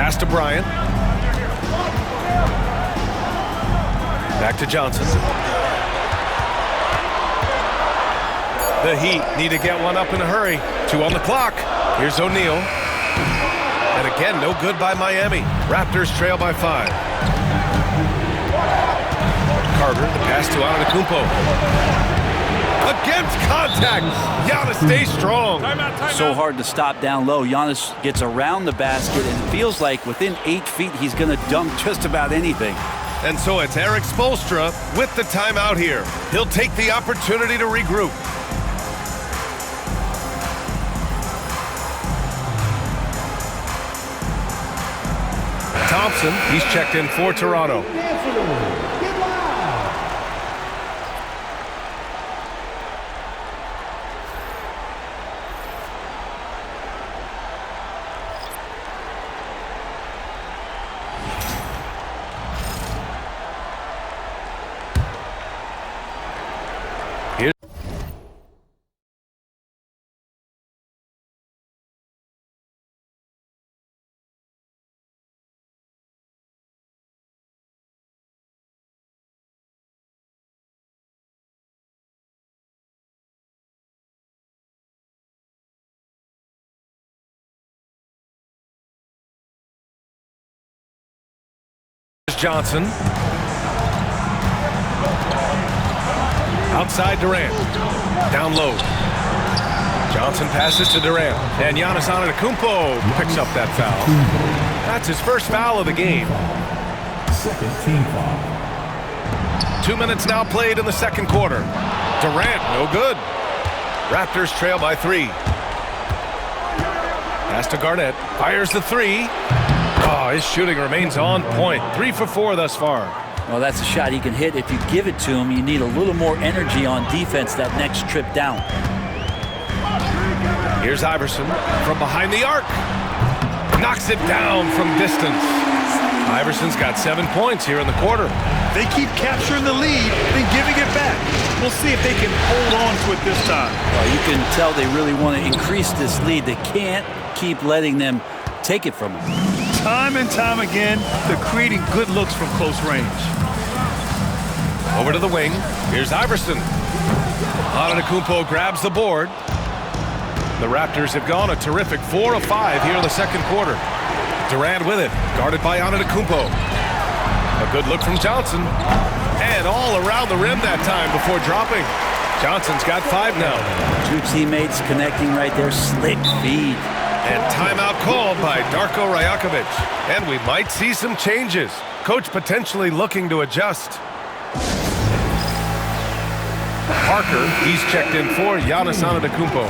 Pass to Bryant. Back to Johnson. The Heat need to get one up in a hurry. 2 on the clock. Here's O'Neal. And again, no good by Miami. Raptors trail by 5. Carter, the pass to Antetokounmpo. Against contact. Giannis stays strong. So hard to stop down low. Giannis gets around the basket and it feels like within 8 feet he's going to dunk just about anything. And so it's Eric Spoelstra with the timeout here. He'll take the opportunity to regroup. Thompson, he's checked in for Toronto. Johnson. Outside Durant. Down low. Johnson passes to Durant. And Giannis Antetokounmpo picks up that foul. That's his first foul of the game. Second team foul. 2 minutes now played in the second quarter. Durant, no good. Raptors trail by 3. Pass to Garnett. Fires the 3. Oh, his shooting remains on point. 3 for 4 thus far. Well, that's a shot he can hit. If you give it to him, you need a little more energy on defense that next trip down. Here's Iverson from behind the arc. Knocks it down from distance. Iverson's got 7 points here in the quarter. They keep capturing the lead, then giving it back. We'll see if they can hold on to it this time. Well, you can tell they really want to increase this lead. They can't keep letting them take it from them. Time and time again, they're creating good looks from close range. Over to the wing. Here's Iverson. Antetokounmpo grabs the board. The Raptors have gone a terrific 4 of 5 here in the second quarter. Durant with it, guarded by Antetokounmpo. A good look from Johnson. And all around the rim that time before dropping. Johnson's got 5 now. 2 teammates connecting right there. Slick feed. And timeout called by Darko Rajakovic. And we might see some changes. Coach potentially looking to adjust. Parker, he's checked in for Giannis Antetokounmpo.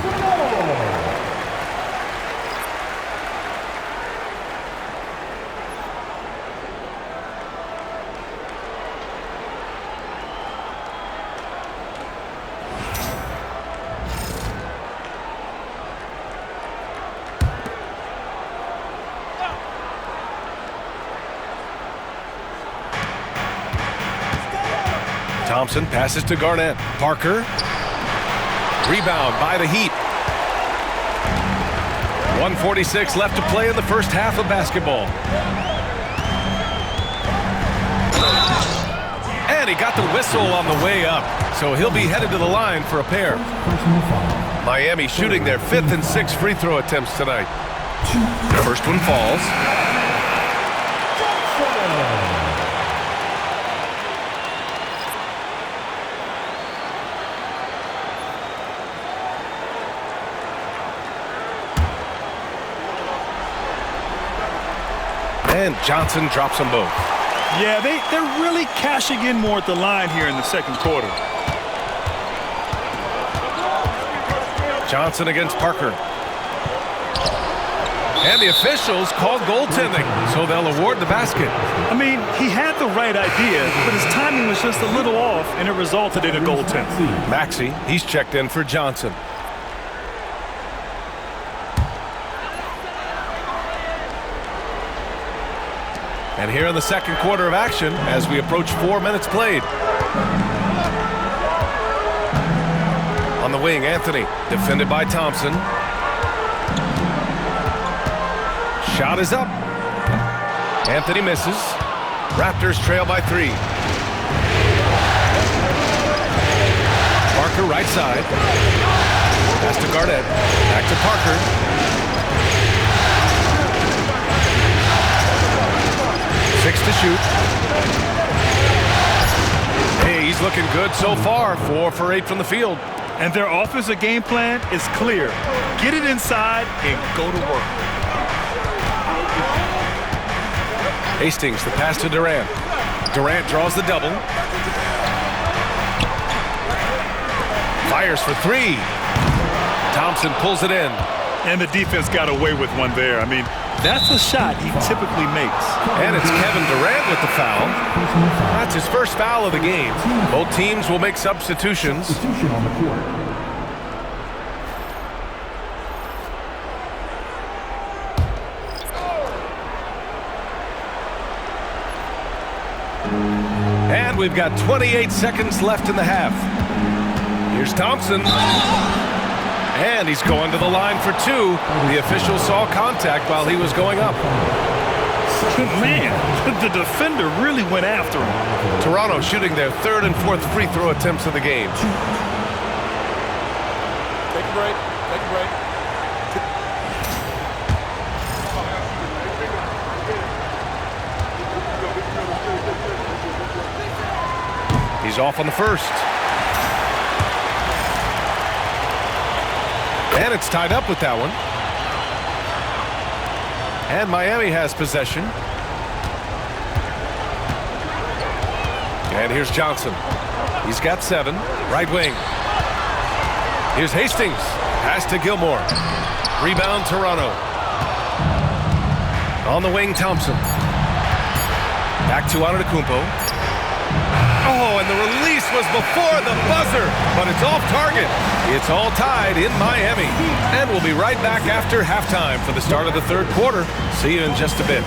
Thompson passes to Garnett. Parker. Rebound by the Heat. 1:46 left to play in the first half of basketball. And he got the whistle on the way up, so he'll be headed to the line for a pair. Miami shooting their 5th and 6th free throw attempts tonight. The first one falls. And Johnson drops them both. Yeah, they're really cashing in more at the line here in the second quarter. Johnson against Parker. And the officials called goaltending, so they'll award the basket. I mean, he had the right idea, but his timing was just a little off, and it resulted in a goaltend. Maxey, he's checked in for Johnson. And here in the second quarter of action, as we approach 4 minutes played. On the wing, Anthony, defended by Thompson. Shot is up. Anthony misses. Raptors trail by 3. Parker right side. Pass to Garnett. Back to Parker. 6 to shoot. Hey, he's looking good so far. 4 for 8 from the field. And their offensive game plan is clear. Get it inside and go to work. Hastings, the pass to Durant. Durant draws the double. Fires for 3. Thompson pulls it in. And the defense got away with one there. I mean, that's a shot he typically makes. And it's Kevin Durant with the foul. That's his first foul of the game. Both teams will make substitutions. Substitution on the court. And we've got 28 seconds left in the half. Here's Thompson. And he's going to the line for 2. The official saw contact while he was going up. Man, the defender really went after him. Toronto shooting their 3rd and 4th free throw attempts of the game. Take a break. Take a break. He's off on the first. And it's tied up with that one. And Miami has possession. And here's Johnson. He's got 7. Right wing. Here's Hastings. Pass to Gilmore. Rebound Toronto. On the wing, Thompson. Back to Antetokounmpo. Oh, and the release was before the buzzer, but it's off target. It's all tied in Miami. And we'll be right back after halftime for the start of the 3rd quarter. See you in just a bit.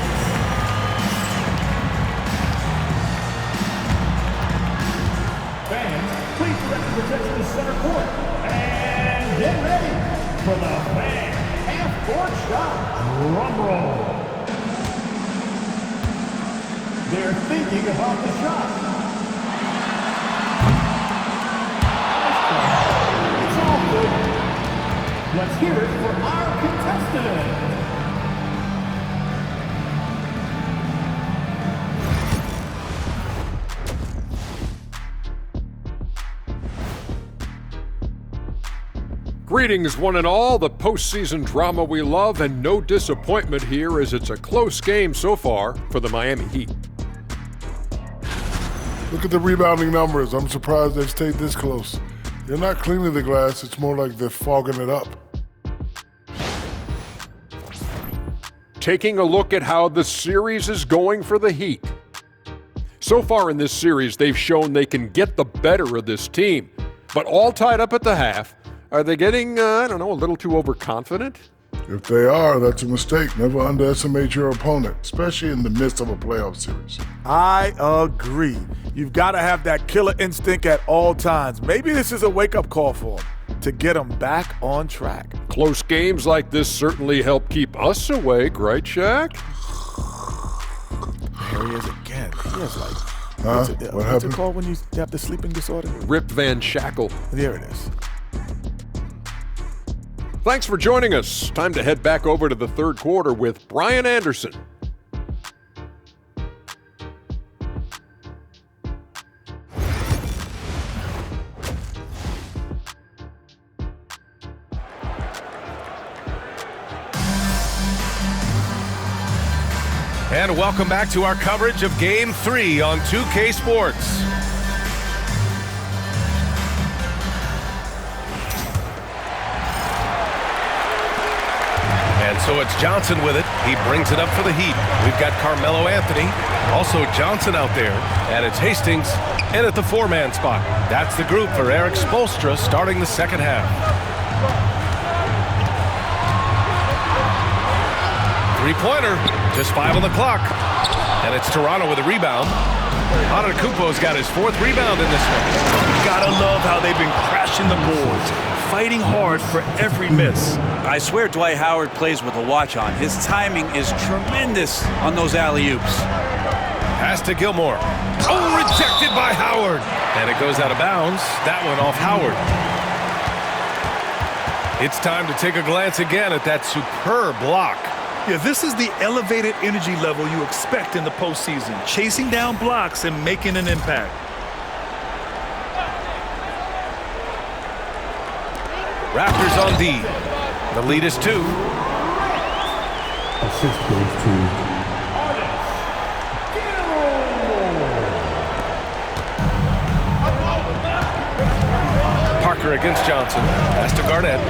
Fans, please direct your attention to center court. And get ready for the fan half-court shot. Drum roll. They're thinking about the shot. It's all good. Let's hear it for our contestant. Greetings, one and all. The postseason drama we love, and no disappointment here as it's a close game so far for the Miami Heat. Look at the rebounding numbers. I'm surprised they've stayed this close. They're not cleaning the glass. It's more like they're fogging it up. Taking a look at how the series is going for the Heat. So far in this series, they've shown they can get the better of this team, but all tied up at the half. Are they getting, a little too overconfident? If they are, that's a mistake. Never underestimate your opponent, especially in the midst of a playoff series. I agree. You've got to have that killer instinct at all times. Maybe this is a wake-up call for them to get them back on track. Close games like this certainly help keep us awake, right, Shaq? There he is again. He has What what's happened? it called when you have the sleeping disorder? Rip Van Shackle. There it is. Thanks for joining us. Time to head back over to the 3rd quarter with Brian Anderson. And welcome back to our coverage of Game 3 on 2K Sports. And so it's Johnson with it. He brings it up for the Heat. We've got Carmelo Anthony, also Johnson out there, and it's Hastings in at the 4-man spot. That's the group for Eric Spoelstra starting the 2nd half. 3-pointer, just 5 on the clock. And it's Toronto with a rebound. Antetokounmpo's got his 4th rebound in this one. Gotta love how they've been crashing the boards. fighting hard for every miss. I swear Dwight Howard plays with a watch on. His timing is tremendous on those alley-oops. Pass to Gilmore. Oh, rejected by Howard. And it goes out of bounds. That one off Howard. It's time to take a glance again at that superb block. Yeah, this is the elevated energy level you expect in the postseason, chasing down blocks and making an impact. Raptors on D. The lead is 2. Assist goes to Parker against Johnson. Pass to Garnett.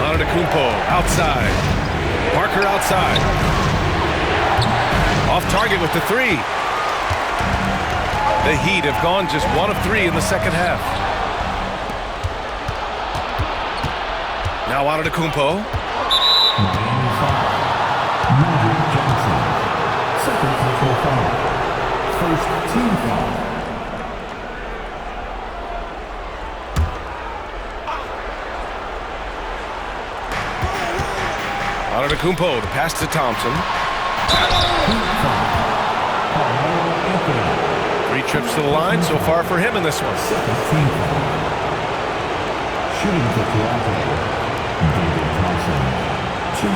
Antetokounmpo outside. Parker outside. Off target with the 3. The Heat have gone just 1 of 3 in the second half. Now Antetokounmpo. Miami foul. Magic Johnson. Second personal foul. First team foul. Antetokounmpo, the pass to Thompson. 3 trips to the line so far for him in this one. Second team foul. Shooting to Toronto. David Thompson. 2.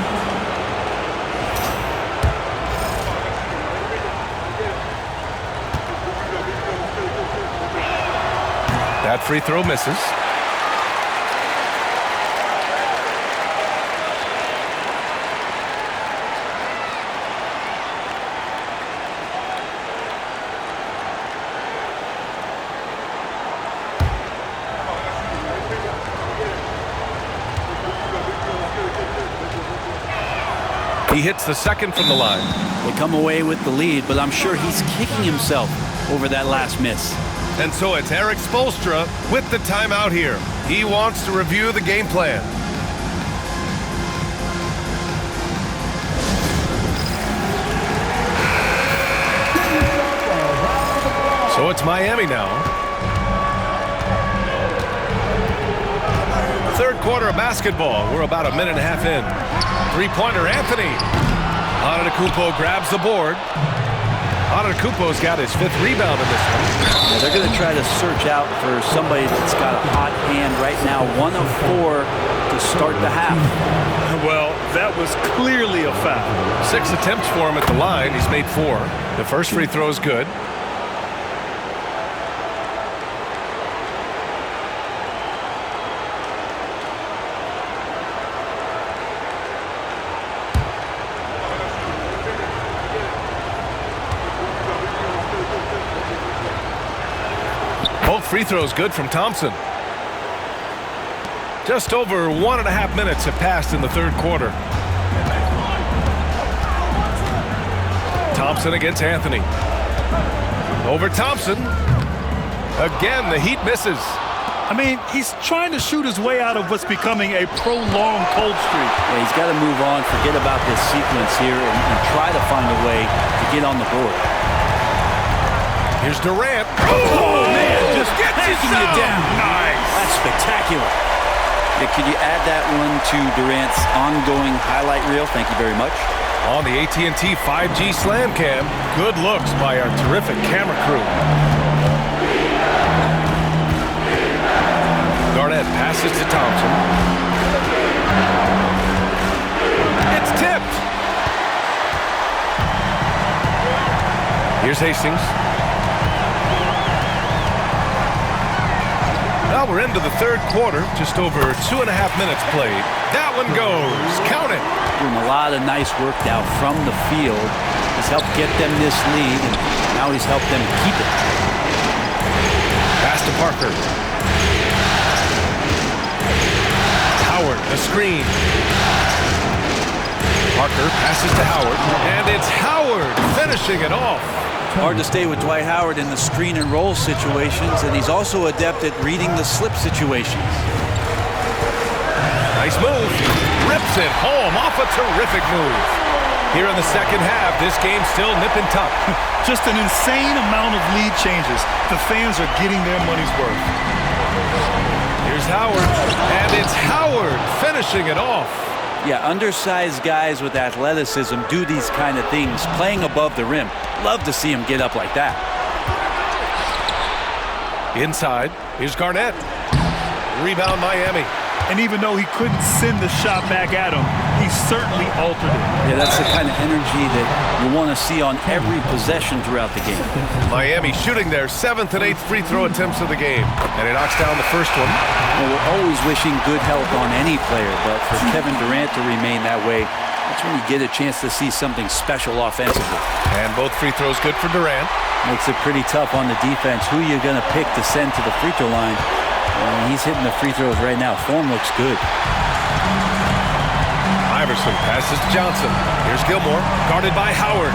That free throw misses. He hits the second from the line. They come away with the lead, but I'm sure he's kicking himself over that last miss. And so it's Eric Spoelstra with the timeout here. He wants to review the game plan. So it's Miami now. Third quarter of basketball. We're about a minute and a half in. Three-pointer, Anthony. Antetokounmpo grabs the board. Antetokounmpo's got his 5th rebound in this one. Yeah, they're going to try to search out for somebody that's got a hot hand right now. 1 of 4 to start the half. Well, that was clearly a foul. 6 attempts for him at the line. He's made 4. The first free throw is good. Both free throws good from Thompson. Just over 1.5 minutes have passed in the third quarter. Thompson against Anthony. Over Thompson. Again, the Heat misses. I mean, he's trying to shoot his way out of what's becoming a prolonged cold streak. Yeah, he's got to move on, forget about this sequence here, and try to find a way to get on the board. Here's Durant. Oh, man, just gets taking you down. Nice. That's spectacular. Yeah, could you add that one to Durant's ongoing highlight reel? Thank you very much. On the AT&T 5G Slam Cam, good looks by our terrific camera crew. Garnett passes to Thompson. It's tipped. Here's Hastings. Now we're into the third quarter, just over 2.5 minutes played. That one goes. Count it. Doing a lot of nice work now from the field. He's helped get them this lead, and now he's helped them keep it. Pass to Parker. Howard, the screen. Parker passes to Howard, and it's Howard finishing it off. Hard to stay with Dwight Howard in the screen and roll situations, and he's also adept at reading the slip situations. Nice move. Rips it home off a terrific move. Here in the second half, this game's still nip and tuck. Just an insane amount of lead changes. The fans are getting their money's worth. Here's Howard, and it's Howard finishing it off. Yeah, undersized guys with athleticism do these kind of things, playing above the rim. Love to see him get up like that. Inside, here's Garnett. Rebound Miami. And even though he couldn't send the shot back at him, he certainly altered it. Yeah, that's the kind of energy that you want to see on every possession throughout the game. Miami shooting their 7th and 8th free throw attempts of the game. And he knocks down the first one. Well, we're always wishing good health on any player, but for Kevin Durant to remain that way, that's when you get a chance to see something special offensively. And both free throws good for Durant. Makes it pretty tough on the defense. Who are you going to pick to send to the free throw line? He's hitting the free throws right now. Form looks good. Iverson passes to Johnson. Here's Gilmore, guarded by Howard.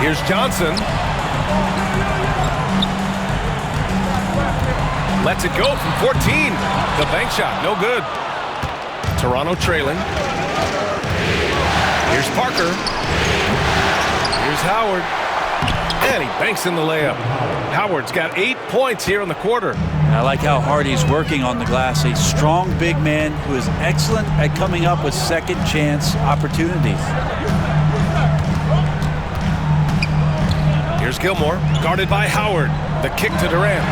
Here's Johnson. Lets it go from 14. The bank shot, no good. Toronto trailing. Here's Parker. Here's Howard. And he banks in the layup. Howard's got 8 points here in the quarter. I like how hard he's working on the glass. A strong big man who is excellent at coming up with second chance opportunities. Here's Gilmore, guarded by Howard. The kick to Durant.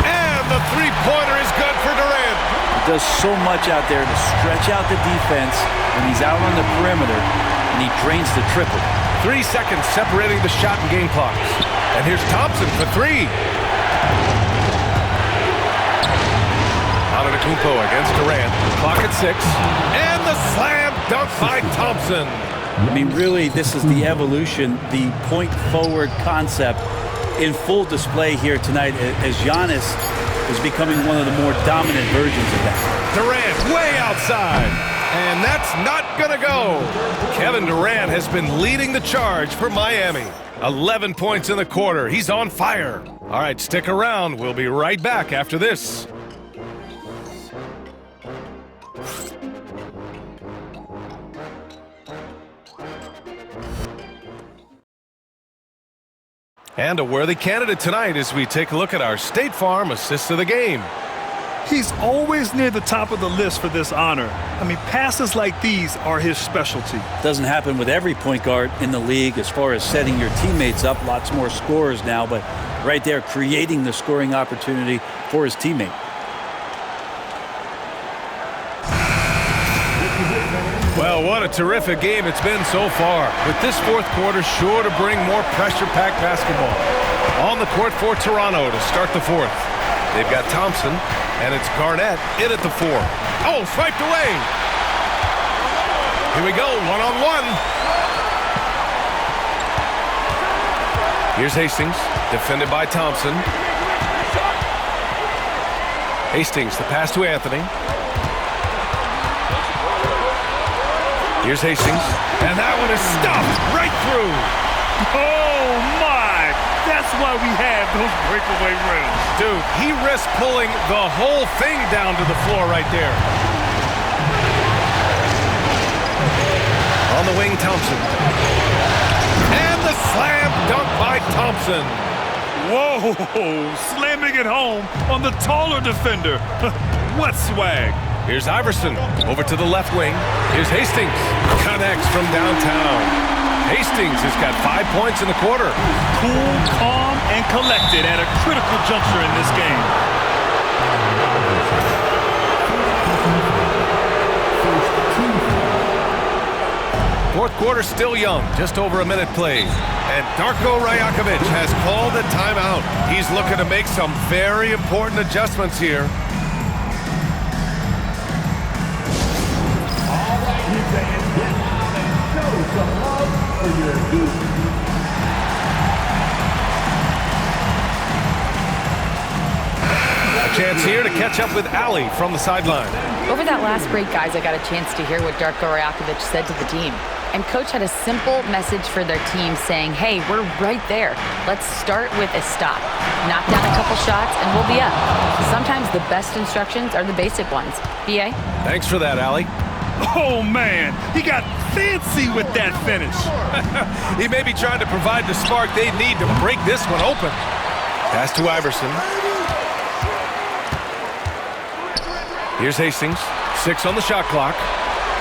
And the three-pointer is good for Durant. He does so much out there to stretch out the defense when he's out on the perimeter, and he drains the triple. 3 seconds separating the shot and game clocks. And here's Thompson for three. Antetokounmpo against Durant. Clock at 6. And the slam dunk by Thompson. I mean, really, this is the evolution, the point-forward concept in full display here tonight as Giannis is becoming one of the more dominant versions of that. Durant way outside. And that's not going to go. Kevin Durant has been leading the charge for Miami. 11 points in the quarter. He's on fire. All right, stick around. We'll be right back after this. And a worthy candidate tonight as we take a look at our State Farm Assist of the Game. He's always near the top of the list for this honor. I mean, passes like these are his specialty. Doesn't happen with every point guard in the league as far as setting your teammates up. Lots more scorers now, but right there creating the scoring opportunity for his teammate. Well, what a terrific game it's been so far. With this fourth quarter sure to bring more pressure-packed basketball. On the court for Toronto to start the fourth. They've got Thompson, and it's Garnett in at the 4. Oh, swiped away. Here we go, one-on-one. Here's Hastings, defended by Thompson. Hastings, the pass to Anthony. Here's Hastings, and that one is stopped right through. Oh, my! That's why we have those breakaway rims. Dude, he risked pulling the whole thing down to the floor right there. On the wing, Thompson. And the slam dunk by Thompson. Whoa! Slamming it home on the taller defender. What swag. Here's Iverson over to the left wing. Here's Hastings. Connects from downtown. Hastings has got 5 points in the quarter. Cool, calm, and collected at a critical juncture in this game. Fourth quarter still young, just over a minute played. And Darko Rajakovic has called a timeout. He's looking to make some very important adjustments here. All right, you fans, get on and show some love for your Heat. A chance here to catch up with Allie from the sideline. Over that last break, guys, I got a chance to hear what Darko Rajakovic said to the team. And Coach had a simple message for their team saying, hey, we're right there. Let's start with a stop. Knock down a couple shots, and we'll be up. Sometimes the best instructions are the basic ones. B.A.? Thanks for that, Allie. Oh, man. He got fancy with that finish. He may be trying to provide the spark they need to break this one open. Pass to Iverson. Here's Hastings. 6 on the shot clock.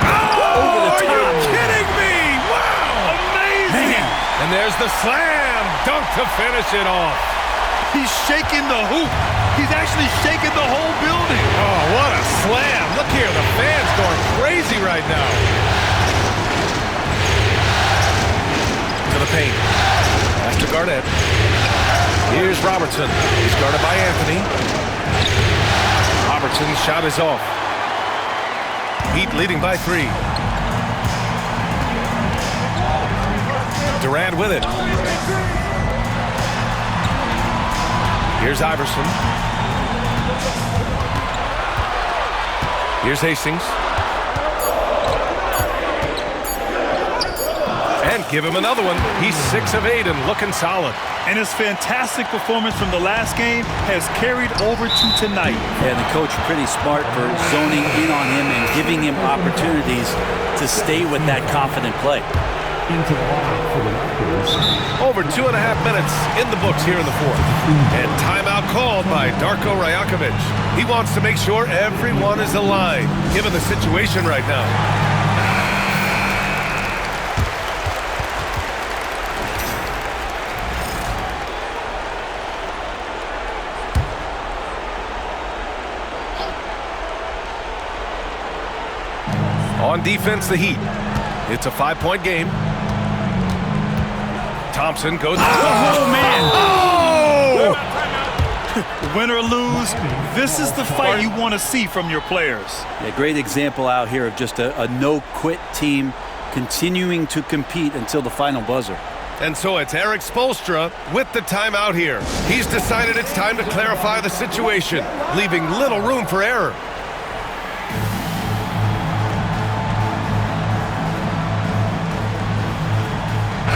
Over the top. Are you kidding me? Wow! Amazing! Man. And there's the slam dunk to finish it off. He's shaking the hoop. He's actually shaking the whole building. Oh, what a slam. Look here, the fans going crazy right now. To the paint. Pass to Garnett. Here's Robertson. He's guarded by Anthony. Robertson's shot is off. Heat leading by 3. Durant with it. Here's Iverson. Here's Hastings. And give him another one. He's 6 of 8 and looking solid. And his fantastic performance from the last game has carried over to tonight. And the coach pretty smart for zoning in on him and giving him opportunities to stay with that confident play. Into the line for the Raptors. Over 2.5 minutes in the books here in the 4th. And timeout called by Darko Rajakovic. He wants to make sure everyone is aligned, given the situation right now. On defense, the Heat. It's a 5-point game. Thompson goes. Oh, man. Oh! Win or lose, this is the fight you want to see from your players. Yeah, great example out here of just a no-quit team continuing to compete until the final buzzer. And so it's Eric Spoelstra with the timeout here. He's decided it's time to clarify the situation, leaving little room for error.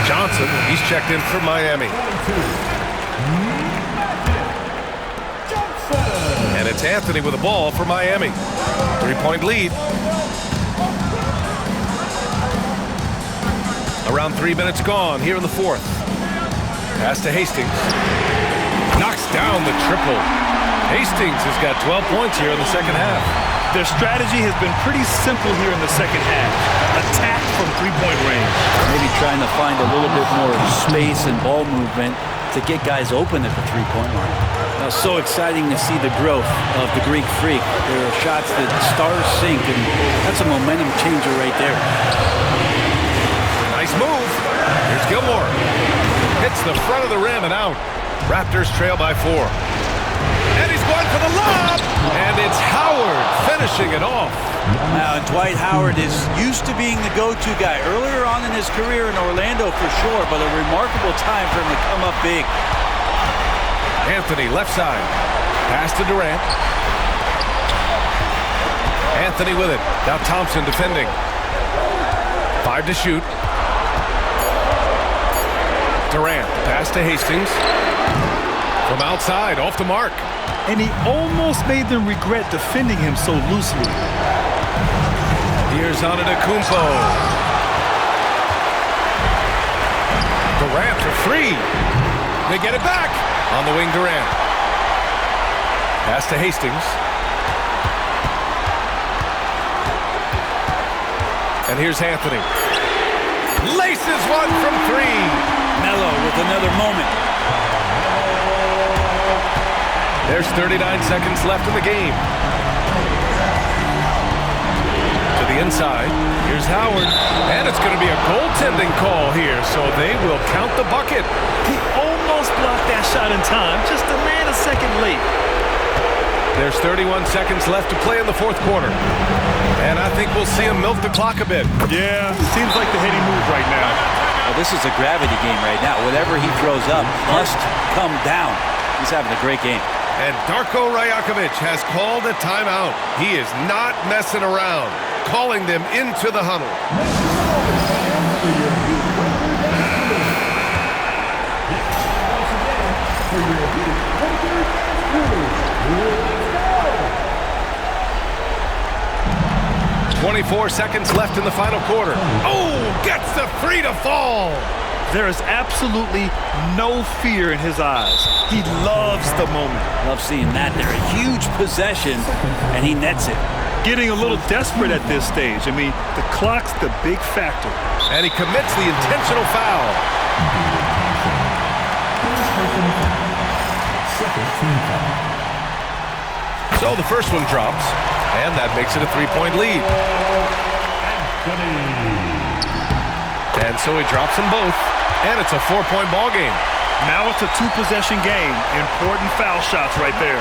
Johnson, he's checked in for Miami. And it's Anthony with the ball for Miami. 3-point lead. Around 3 minutes gone here in the 4th. Pass to Hastings. Knocks down the triple. Hastings has got 12 points here in the second half. Their strategy has been pretty simple here in the second half. Attack from 3-point range. Maybe trying to find a little bit more space and ball movement to get guys open at the 3-point line. Now, so exciting to see the growth of the Greek Freak. There are shots that stars sink, and that's a momentum changer right there. Nice move. Here's Gilmore. Hits the front of the rim and out. Raptors trail by 4. And he's going for the lob. And it's Howard finishing it off. Now, Dwight Howard is used to being the go-to guy earlier on in his career in Orlando for sure, but a remarkable time for him to come up big. Anthony left side. Pass to Durant. Anthony with it. Now Thompson defending. 5 to shoot. Durant, pass to Hastings. From outside, off the mark. And he almost made them regret defending him so loosely. Here's Antetokounmpo. Durant for 3. They get it back. On the wing, Durant. Pass to Hastings. And here's Anthony. Laces one from 3. Melo with another moment. There's 39 seconds left in the game. To the inside. Here's Howard. And it's going to be a goaltending call here, so they will count the bucket. He almost blocked that shot in time, just a man a second late. There's 31 seconds left to play in the 4th quarter. And I think we'll see him milk the clock a bit. Yeah, seems like the heady move right now. Well, this is a gravity game right now. Whatever he throws up must come down. He's having a great game. And Darko Rajakovic has called a timeout. He is not messing around, calling them into the huddle. 24 seconds left in the final quarter. Oh, gets the 3 to fall. There is absolutely no fear in his eyes. He loves the moment. Love seeing that there. A huge possession, and he nets it. Getting a little desperate at this stage. I mean, the clock's the big factor. And he commits the intentional foul. So the first one drops, and that makes it a 3-point lead. And so he drops them both, and it's a 4-point ball game. Now it's a 2-possession game. Important foul shots right there.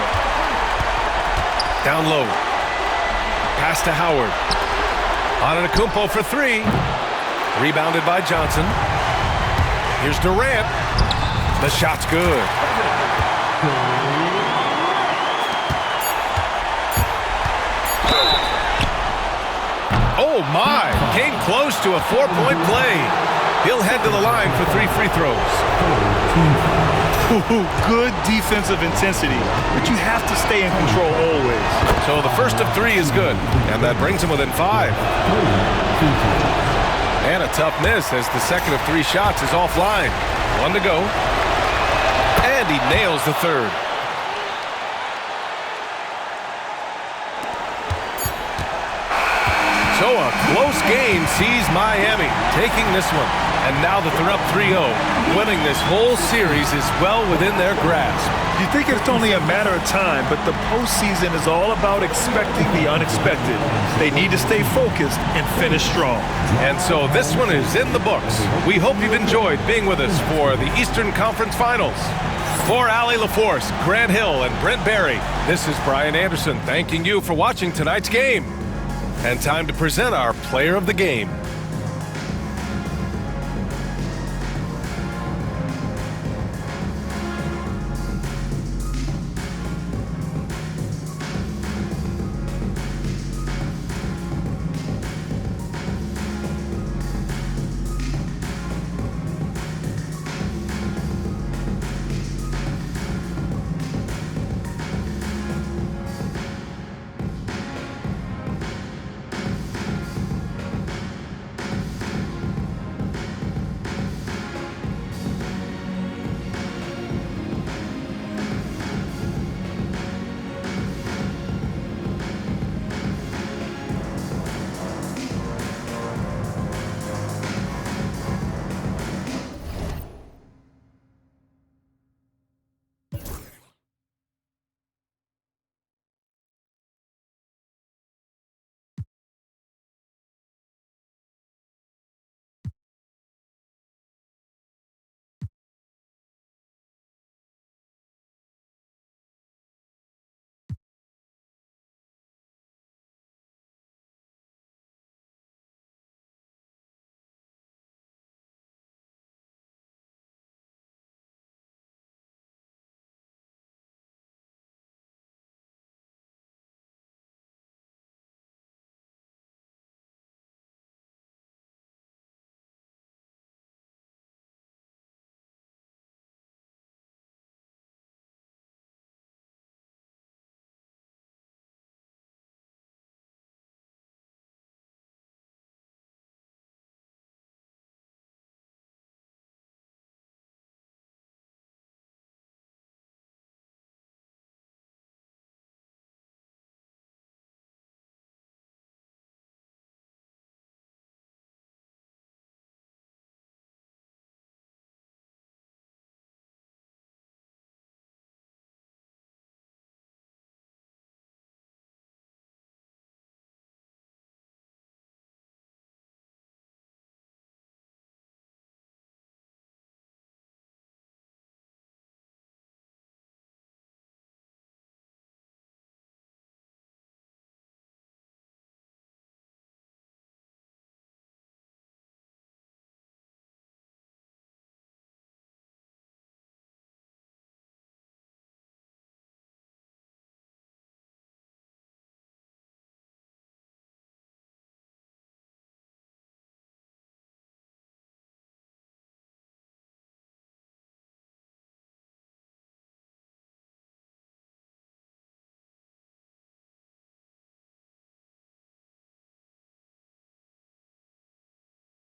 Down low. Pass to Howard. Antetokounmpo for 3. Rebounded by Johnson. Here's Durant. The shot's good. Oh my! Came close to a 4-point play. He'll head to the line for 3 free throws. Ooh, good defensive intensity, but you have to stay in control always. So the first of 3 is good, and that brings him within 5. And a tough miss as the second of 3 shots is offline. 1 to go. And he nails the third. So a close game sees Miami taking this one. And now that they're up 3-0, winning this whole series is well within their grasp. You think it's only a matter of time, but the postseason is all about expecting the unexpected. They need to stay focused and finish strong. And so this one is in the books. We hope you've enjoyed being with us for the Eastern Conference Finals. For Allie LaForce, Grant Hill, and Brent Barry, this is Brian Anderson thanking you for watching tonight's game. And time to present our player of the game.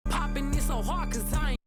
Popping it so hard 'cause I ain't